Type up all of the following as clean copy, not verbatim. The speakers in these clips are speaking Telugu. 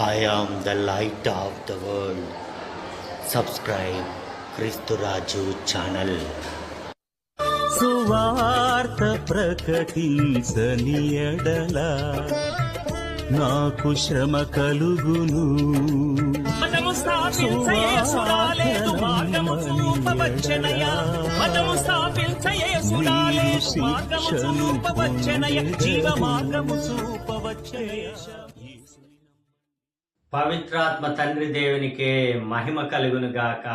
I am the light of the world. Subscribe Kristuraju channel. సువార్త ప్రకటించని ఎడల నాకు శ్రమ కలుగును. మతము స్థాపించయేసురాలేదు మార్గము చూపవచ్చెనయా. మతము స్థాపించయేసురాలేదు మార్గము చూపవచ్చెనయా. జీవ మార్గము చూపవచ్చెనయా. పవిత్రాత్మ తండ్రి దేవునికే మహిమ కలుగునుగాక.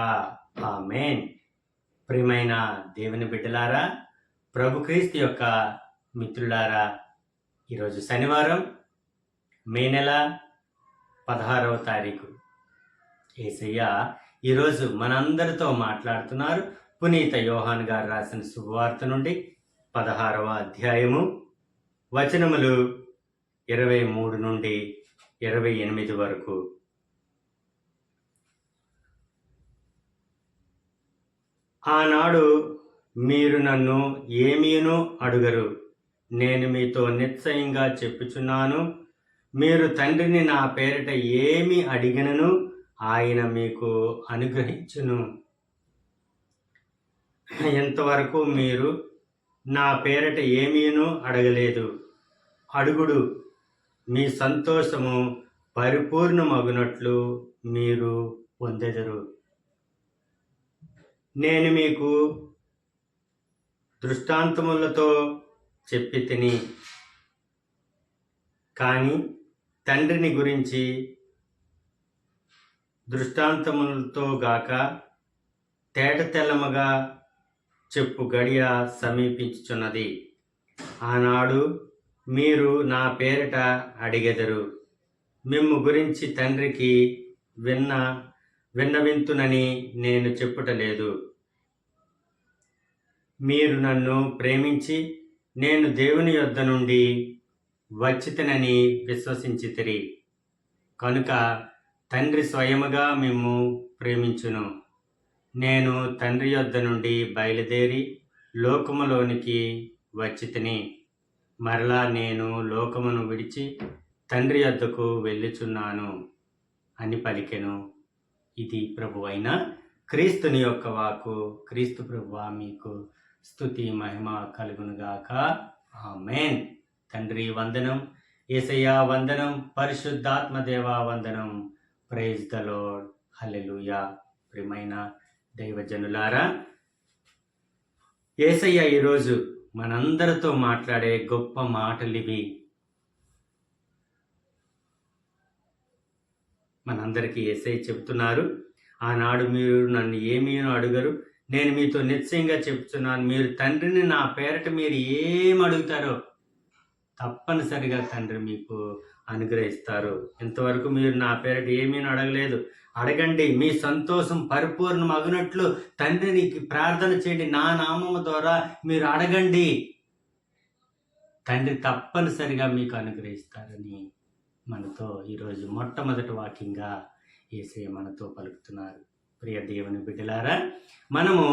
ఆమేన్. ప్రియమైన దేవుని బిడ్డలారా, ప్రభుక్రీస్తు యొక్క మిత్రులారా, ఈరోజు శనివారం, మే నెల 16వ తారీఖు. యేసయ్య ఈరోజు మనందరితో మాట్లాడుతున్నారు. పునీత యోహాన్ గారు రాసిన శుభవార్త నుండి 16వ అధ్యాయము వచనములు 23 నుండి 28 వరకు. ఆనాడు మీరు నన్ను ఏమీనూ అడుగరు. నేను మీతో నిశ్చయంగా చెప్పుచున్నాను, మీరు తండ్రిని నా పేరిట ఏమి అడిగినను ఆయన మీకు అనుగ్రహించును. ఎంతవరకు మీరు నా పేరిట ఏమీనూ అడగలేదు. అడుగుడు, మీ సంతోషము పరిపూర్ణమగునట్లు మీరు పొందెదరు. నేను మీకు దృష్టాంతములతో చెప్పి తిని, కానీ తండ్రిని గురించి దృష్టాంతములతో గాక తేటతెల్లముగా చెప్పు గడియ సమీపించుచున్నది. ఆనాడు మీరు నా పేరిట అడిగెదరు. మిమ్ము గురించి తండ్రికి విన్నవింతునని నేను చెప్పుటలేదు. మీరు నన్ను ప్రేమించి నేను దేవుని యొద్ద నుండి వచ్చితనని విశ్వసించితిరి కనుక తండ్రి స్వయముగా మిమ్ము ప్రేమించును. నేను తండ్రి యొద్ద నుండి బయలుదేరి లోకములోనికి వచ్చితిని. మరలా నేను లోకమును విడిచి తండ్రి యొద్దకు వెళ్ళుచున్నాను అని పలికెను. ఇది ప్రభువైన క్రీస్తుని యొక్క వాక్కు. క్రీస్తు ప్రభువా మీకు స్తుతి మహిమ కలుగునుగాక. ఆమేన్. తండ్రి వందనం, యేసయ్య వందనం, పరిశుద్ధాత్మ దేవా వందనం. Praise the lord. హల్లెలూయా. ప్రియమైన దైవజనులారా, యేసయ్య ఈరోజు మనందరితో మాట్లాడే గొప్ప మాటలు ఇవి. మనందరికీ యేసయ్య చెప్తున్నారు, ఆనాడు మీరు నన్ను ఏమీనూ అడుగరు, నేను మీతో నిశ్చయంగా చెప్తున్నాను, మీరు తండ్రిని నా పేరట మీరు ఏం అడుగుతారో తప్పనిసరిగా తండ్రి మీకు అనుగ్రహిస్తారు. ఇంతవరకు మీరు నా పేరట ఏమీనూ అడగలేదు. అడగండి, మీ సంతోషం పరిపూర్ణమగునట్లు తండ్రికి ప్రార్థన చేయండి. నా నామము ద్వారా మీరు అడగండి, తండ్రి తప్పనిసరిగా మీకు అనుగ్రహిస్తారని మనతో ఈరోజు మొట్టమొదటి వాక్యంగా యేసయ్య మనతో పలుకుతున్నారు. ప్రియ దేవుని బిడ్డలారా, మనము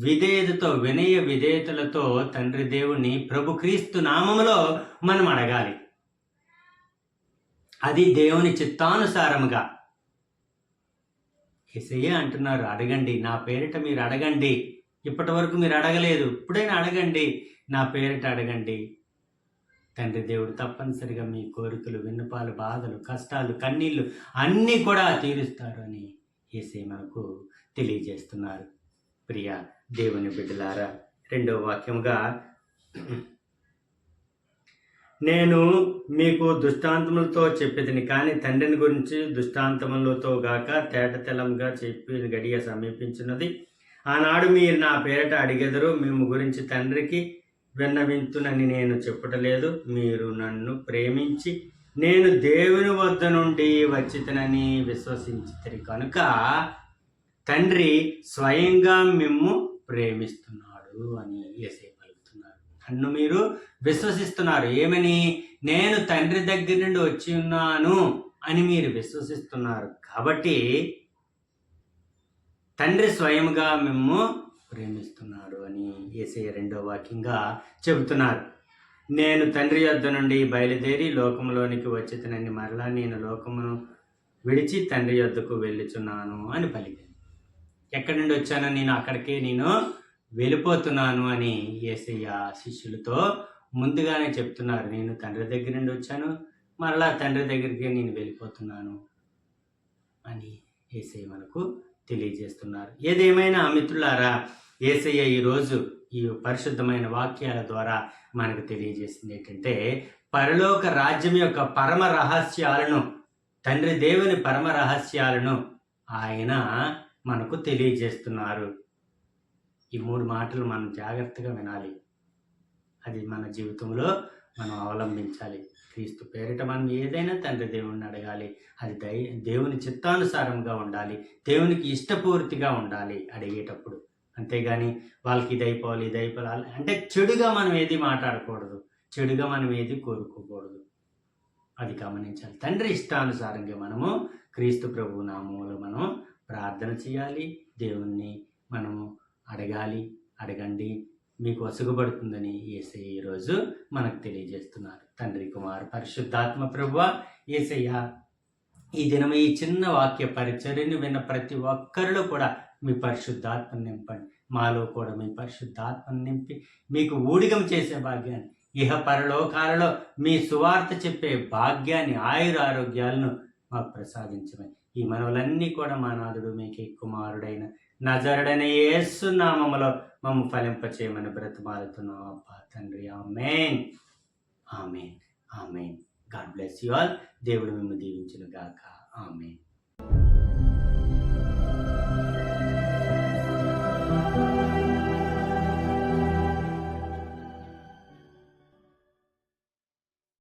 విధేయతతో, వినయ విధేయతలతో తండ్రి దేవుని ప్రభుక్రీస్తు నామములో మనం అడగాలి. అది దేవుని చిత్తానుసారముగా. యేసయ్య అంటున్నారు, అడగండి, నా పేరిట మీరు అడగండి. ఇప్పటి వరకు మీరు అడగలేదు, ఇప్పుడైనా అడగండి, నా పేరిట అడగండి. తండ్రి దేవుడు తప్పనిసరిగా మీ కోరికలు, విన్నపాలు, బాధలు, కష్టాలు, కన్నీళ్ళు అన్నీ కూడా తీరుస్తారు అని యేసయ్య మనకు తెలియజేస్తున్నారు. ప్రియ దేవుని బిడ్డలారా, రెండవ వాక్యముగా, నేను మీకు దృష్టాంతములతో చెప్పేదని, కానీ తండ్రిని గురించి దృష్టాంతములతో గాక తేటతెల్లంగా చెప్పిన గడియ సమీపించినది. ఆనాడు మీరు నా పేరట అడిగెదరు, మేము గురించి తండ్రికి విన్నవింతునని నేను చెప్పుటలేదు. మీరు నన్ను ప్రేమించి నేను దేవుని వద్ద నుండి వచ్చితనని విశ్వసించితిరి కనుక తండ్రి స్వయంగా మిమ్ము ప్రేమిస్తున్నాడు అని యేసయ్య పలుకుతున్నారు. నన్ను మీరు విశ్వసిస్తున్నారు. ఏమని? నేను తండ్రి దగ్గర నుండి వచ్చి ఉన్నాను అని మీరు విశ్వసిస్తున్నారు. కాబట్టి తండ్రి స్వయంగా మిమ్ము ప్రేమిస్తున్నాడు అని యేసయ్య రెండో వాక్యంగా చెబుతున్నారు. నేను తండ్రి యొద్ద నుండి బయలుదేరి లోకములోనికి వచ్చితనని, మరలా నేను లోకమును విడిచి తండ్రి యొద్దకు వెళ్ళుచున్నాను అని పలికాను. ఎక్కడి నుండి వచ్చానో నేను అక్కడికే నేను వెళ్ళిపోతున్నాను అని యేసయ్య శిష్యులతో ముందుగానే చెప్తున్నారు. నేను తండ్రి దగ్గర నుండి వచ్చాను, మరలా తండ్రి దగ్గరికి నేను వెళ్ళిపోతున్నాను అని యేసయ్య మనకు తెలియజేస్తున్నారు. ఏదేమైనా మిత్రులారా, యేసయ్య ఈరోజు ఈ పరిశుద్ధమైన వాక్యాల ద్వారా మనకు తెలియజేసింది ఏంటంటే, పరలోక రాజ్యం యొక్క పరమ రహస్యాలను, తండ్రి దేవుని పరమ రహస్యాలను ఆయన మనకు తెలియజేస్తున్నారు. ఈ 3 మాటలు మనం జాగ్రత్తగా వినాలి. అది మన జీవితంలో మనం అవలంబించాలి. క్రీస్తు పేరిట మనం ఏదైనా తండ్రి దేవుణ్ణి అడగాలి. అది దేవుని చిత్తానుసారంగా ఉండాలి, దేవునికి ఇష్టపూర్తిగా ఉండాలి అడిగేటప్పుడు. అంతేగాని వాళ్ళకి ఇది అయిపోవాలి అంటే చెడుగా మనం ఏది మాట్లాడకూడదు, చెడుగా మనం ఏది కోరుకోకూడదు. అది గమనించాలి. తండ్రి ఇష్టానుసారంగా మనము క్రీస్తు ప్రభు నామములో మనం ప్రార్థన చేయాలి, దేవుణ్ణి మనము అడగండి, మీకు వసుగుబడుతుందని యేసయ్య ఈరోజు మనకు తెలియజేస్తున్నారు. తండ్రి, కుమార్, పరిశుద్ధాత్మ ప్రభువా, యేసయ్య ఈ దినం ఈ చిన్న వాక్య పరిచర్యను విన్న ప్రతి ఒక్కరిలో కూడా మీ పరిశుద్ధాత్మను నింపండి. మాలో కూడా మీ పరిశుద్ధాత్మను నింపి మీకు ఊడిగం చేసే భాగ్యాన్ని, ఇహ పరలోకాలలో మీ సువార్త చెప్పే భాగ్యాన్ని, ఆయురారోగ్యాలను మాకు ప్రసాదించమని ఈ మనవులన్నీ కూడా మా నాథుడు మీకే కుమారుడైన నజరుడైన యేసు నామములో మమ్ము ఫలింపచేయమని బ్రతిమాలుతున్నాం అబ్బా తండ్రి. Amen, amen, amen. God bless you all. దేవుడు మిమ్మల్ని దీవించును గాక. ఆమేన్.